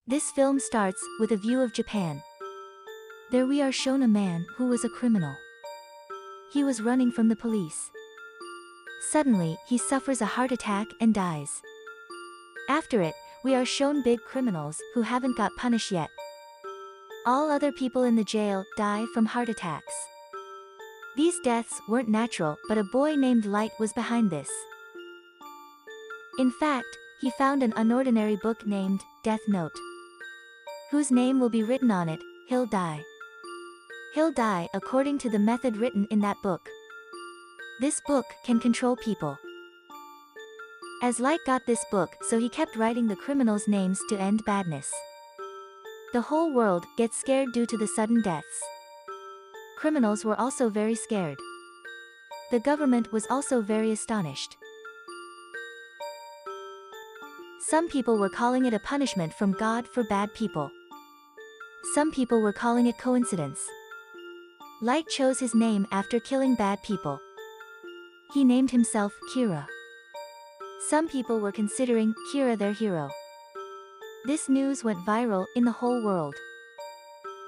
This film starts with a view of Japan. There we are shown a man who was a criminal. He was running from the police. Suddenly, he suffers a heart attack and dies. After it, we are shown big criminals who haven't got punished yet. All other people in the jail die from heart attacks. These deaths weren't natural, but a boy named Light was behind this. In fact, he found an unordinary book named Death Note. Whose name will be written on it, he'll die. He'll die according to the method written in that book. This book can control people. As Light got this book, so he kept writing the criminals' names to end badness. The whole world gets scared due to the sudden deaths. Criminals were also very scared. The government was also very astonished. Some people were calling it a punishment from God for bad people. Some people were calling it coincidence. Light chose his name after killing bad people. He named himself Kira. Some people were considering Kira their hero. This news went viral in the whole world.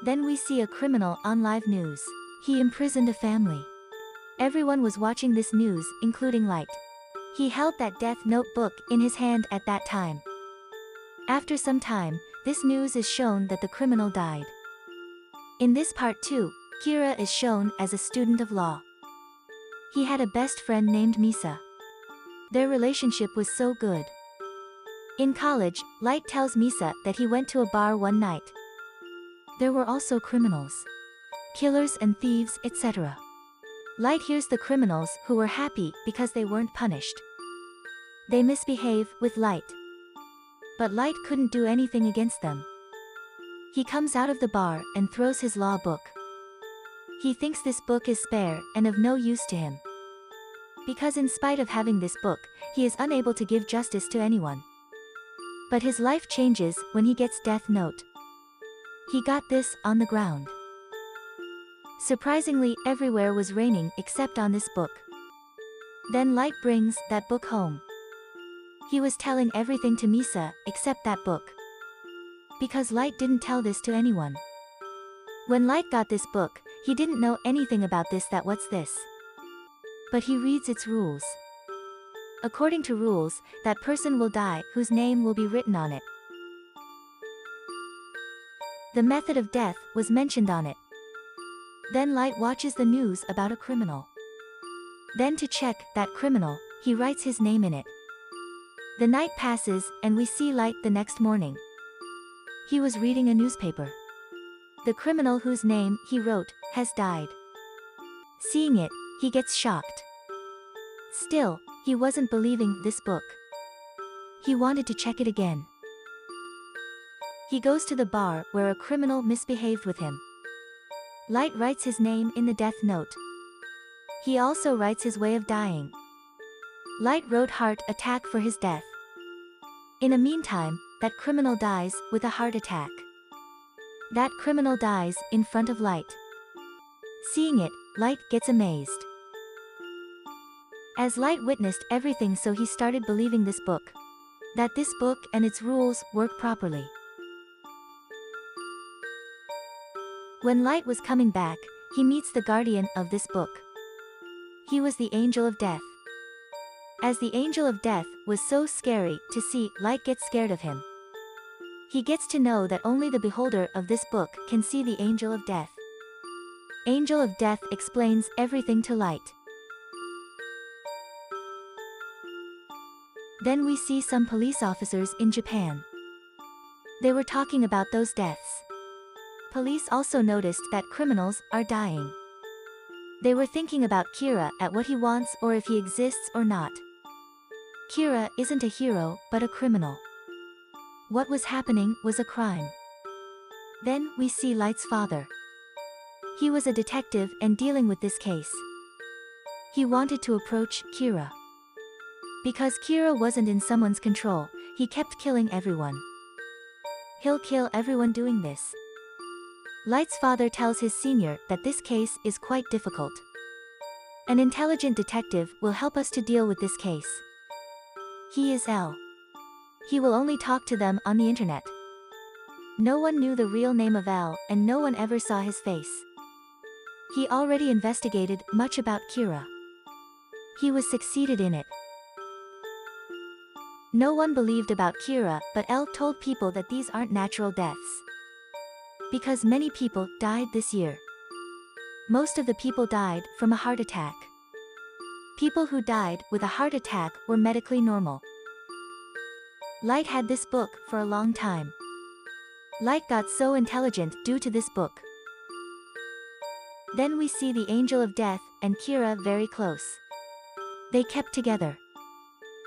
Then we see a criminal on live news. He imprisoned a family. Everyone was watching this news, including Light. He held that Death Note book in his hand at that time. After some time, this news is shown that the criminal died. In this part too, Kira is shown as a student of law. He had a best friend named Misa. Their relationship was so good. In college, Light tells Misa that he went to a bar one night. There were also criminals. Killers and thieves, etc. Light hears the criminals who were happy because they weren't punished. They misbehave with Light. But Light couldn't do anything against them. He comes out of the bar and throws his law book. He thinks this book is spare and of no use to him. Because in spite of having this book, he is unable to give justice to anyone. But his life changes when he gets Death Note. He got this on the ground. Surprisingly, everywhere was raining except on this book. Then Light brings that book home. He was telling everything to Misa except that book. Because Light didn't tell this to anyone. When Light got this book, he didn't know anything about this, that what's this. But he reads its rules. According to rules, that person will die whose name will be written on it. The method of death was mentioned on it. Then Light watches the news about a criminal. Then to check that criminal, he writes his name in it. The night passes and we see Light the next morning. He was reading a newspaper. The criminal whose name he wrote has died. Seeing it, he gets shocked. Still, he wasn't believing this book. He wanted to check it again. He goes to the bar where a criminal misbehaved with him. Light writes his name in the Death Note. He also writes his way of dying. Light wrote heart attack for his death. In the meantime, that criminal dies with a heart attack. That criminal dies in front of Light. Seeing it, Light gets amazed. As Light witnessed everything, so he started believing this book. That this book and its rules work properly. When Light was coming back, he meets the guardian of this book. He was the Angel of Death. As the Angel of Death was so scary to see, Light gets scared of him. He gets to know that only the beholder of this book can see the Angel of Death. Angel of Death explains everything to Light. Then we see some police officers in Japan. They were talking about those deaths. Police also noticed that criminals are dying. They were thinking about Kira, at what he wants or if he exists or not. Kira isn't a hero, but a criminal. What was happening was a crime. Then we see Light's father. He was a detective and dealing with this case. He wanted to approach Kira. Because Kira wasn't in someone's control, he kept killing everyone. He'll kill everyone doing this. Light's father tells his senior that this case is quite difficult. An intelligent detective will help us to deal with this case. He is L. He will only talk to them on the internet. No one knew the real name of L, and no one ever saw his face. He already investigated much about Kira. He was succeeded in it. No one believed about Kira, but L told people that these aren't natural deaths. Because many people died this year. Most of the people died from a heart attack. People who died with a heart attack were medically normal. Light had this book for a long time. Light got so intelligent due to this book. Then we see the Angel of Death and Kira very close. They kept together.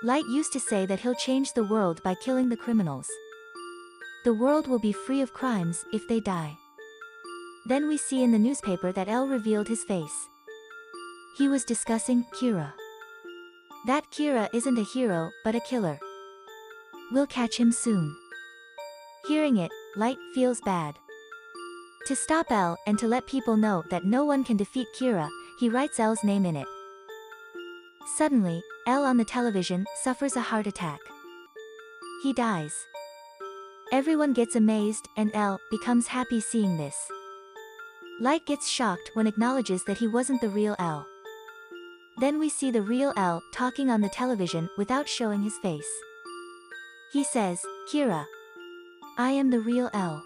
Light used to say that he'll change the world by killing the criminals. The world will be free of crimes if they die. Then we see in the newspaper that L revealed his face. He was discussing Kira. That Kira isn't a hero, but a killer. We'll catch him soon. Hearing it, Light feels bad. To stop L and to let people know that no one can defeat Kira, he writes L's name in it. Suddenly, L on the television suffers a heart attack. He dies. Everyone gets amazed and L becomes happy seeing this. Light gets shocked when acknowledges that he wasn't the real L. Then we see the real L talking on the television without showing his face. He says, "Kira, I am the real L."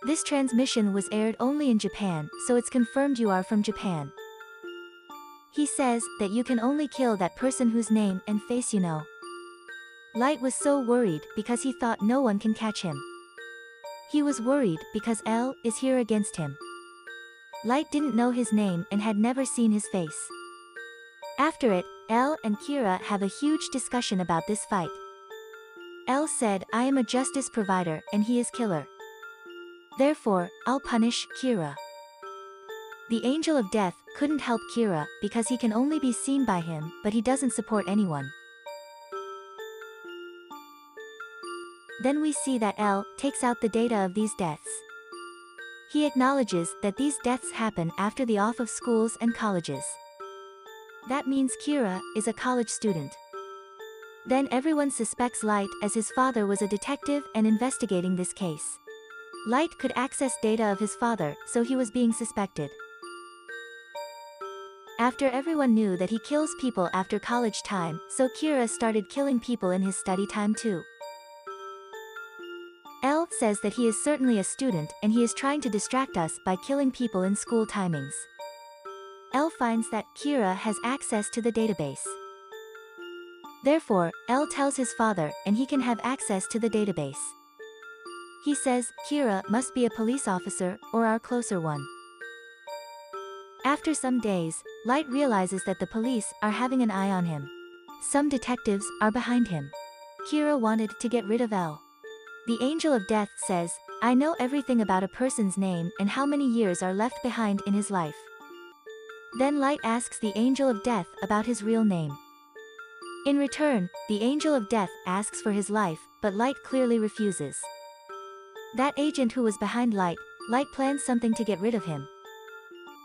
This transmission was aired only in Japan, so it's confirmed you are from Japan. He says that you can only kill that person whose name and face you know. Light was so worried because he thought no one can catch him. He was worried because L is here against him. Light didn't know his name and had never seen his face. After it, L and Kira have a huge discussion about this fight. L said, "I am a justice provider and he is killer. Therefore, I'll punish Kira." The Angel of Death couldn't help Kira because he can only be seen by him, but he doesn't support anyone. Then we see that L takes out the data of these deaths. He acknowledges that these deaths happen after the off of schools and colleges. That means Kira is a college student. Then everyone suspects Light as his father was a detective and investigating this case. Light could access data of his father, so he was being suspected. After everyone knew that he kills people after college time, so Kira started killing people in his study time too. L says that he is certainly a student and he is trying to distract us by killing people in school timings. L finds that Kira has access to the database. Therefore, L tells his father and he can have access to the database. He says, Kira must be a police officer or our closer one. After some days, Light realizes that the police are having an eye on him. Some detectives are behind him. Kira wanted to get rid of L. The Angel of Death says, "I know everything about a person's name and how many years are left behind in his life." Then Light asks the Angel of Death about his real name. In return, the Angel of Death asks for his life, but Light clearly refuses. That agent who was behind Light plans something to get rid of him.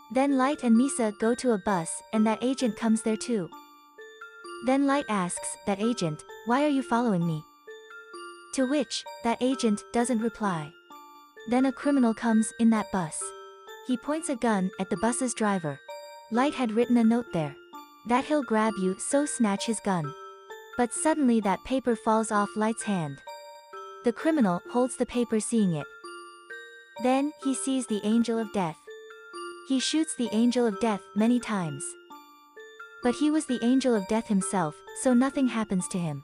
Then Light and Misa go to a bus and that agent comes there too. Then Light asks that agent, "Why are you following me?" To which, that agent doesn't reply. Then a criminal comes in that bus. He points a gun at the bus's driver. Light had written a note there. That he'll grab you, so snatch his gun. But suddenly that paper falls off Light's hand. The criminal holds the paper seeing it. Then he sees the Angel of Death. He shoots the Angel of Death many times. But he was the Angel of Death himself, so nothing happens to him.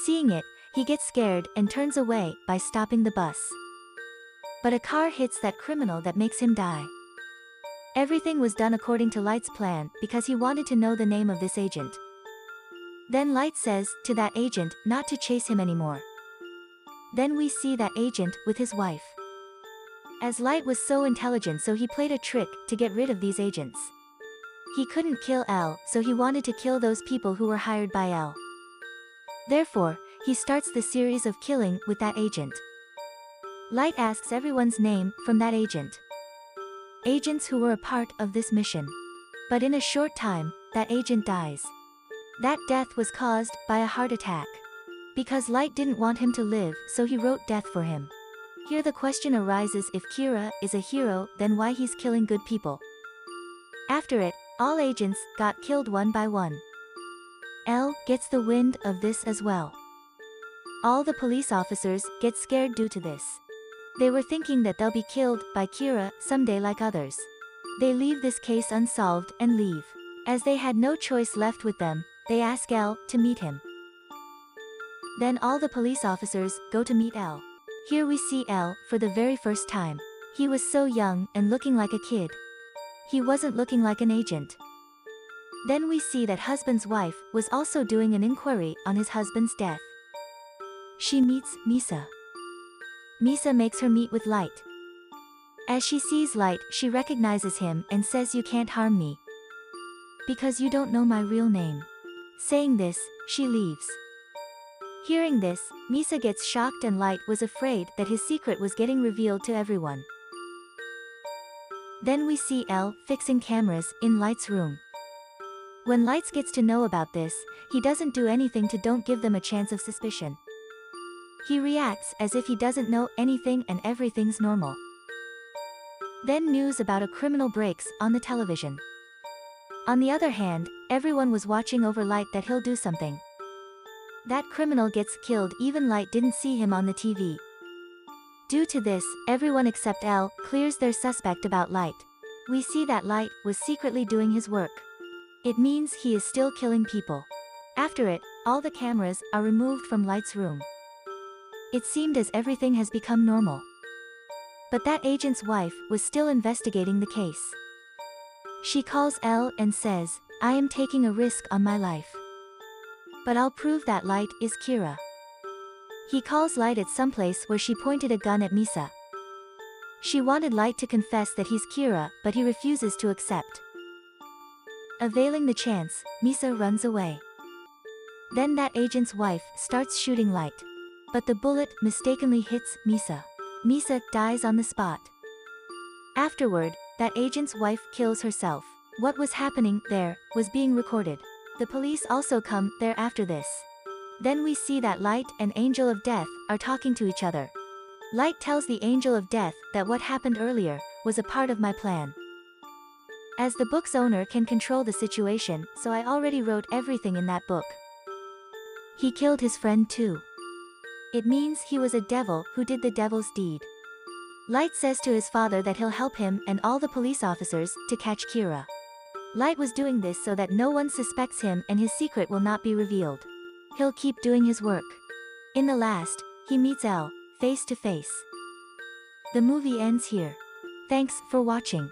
Seeing it, he gets scared and turns away by stopping the bus. But a car hits that criminal that makes him die. Everything was done according to Light's plan because he wanted to know the name of this agent. Then Light says to that agent not to chase him anymore. Then we see that agent with his wife. As Light was so intelligent, so he played a trick to get rid of these agents. He couldn't kill L, so he wanted to kill those people who were hired by L. Therefore, he starts the series of killing with that agent. Light asks everyone's name from that agent. Agents who were a part of this mission. But in a short time, that agent dies. That death was caused by a heart attack. Because Light didn't want him to live, so he wrote death for him. Here the question arises, if Kira is a hero, then why he's killing good people? After it, all agents got killed one by one. L gets the wind of this as well. All the police officers get scared due to this. They were thinking that they'll be killed by Kira someday like others. They leave this case unsolved and leave. As they had no choice left with them, they ask L to meet him. Then all the police officers go to meet L. Here we see L for the very first time. He was so young and looking like a kid. He wasn't looking like an agent. Then we see that husband's wife was also doing an inquiry on his husband's death. She meets Misa. Misa makes her meet with Light. As she sees Light, she recognizes him and says, "You can't harm me, because you don't know my real name." Saying this, she leaves. Hearing this, Misa gets shocked and Light was afraid that his secret was getting revealed to everyone. Then we see L fixing cameras in Light's room. When Light gets to know about this, he doesn't do anything to don't give them a chance of suspicion. He reacts as if he doesn't know anything and everything's normal. Then news about a criminal breaks on the television. On the other hand, everyone was watching over Light that he'll do something. That criminal gets killed, even Light didn't see him on the TV. Due to this, everyone except L clears their suspect about Light. We see that Light was secretly doing his work. It means he is still killing people. After it, all the cameras are removed from Light's room. It seemed as everything has become normal. But that agent's wife was still investigating the case. She calls L and says, "I am taking a risk on my life. But I'll prove that Light is Kira." He calls Light at some place where she pointed a gun at Misa. She wanted Light to confess that he's Kira, but he refuses to accept. Availing the chance, Misa runs away. Then that agent's wife starts shooting Light. But the bullet mistakenly hits Misa. Misa dies on the spot. Afterward, that agent's wife kills herself. What was happening there was being recorded. The police also come there after this. Then we see that Light and Angel of Death are talking to each other. Light tells the Angel of Death that what happened earlier was a part of my plan. As the book's owner can control the situation, so I already wrote everything in that book. He killed his friend too. It means he was a devil who did the devil's deed. Light says to his father that he'll help him and all the police officers to catch Kira. Light was doing this so that no one suspects him and his secret will not be revealed. He'll keep doing his work. In the last, he meets L face to face. The movie ends here. Thanks for watching.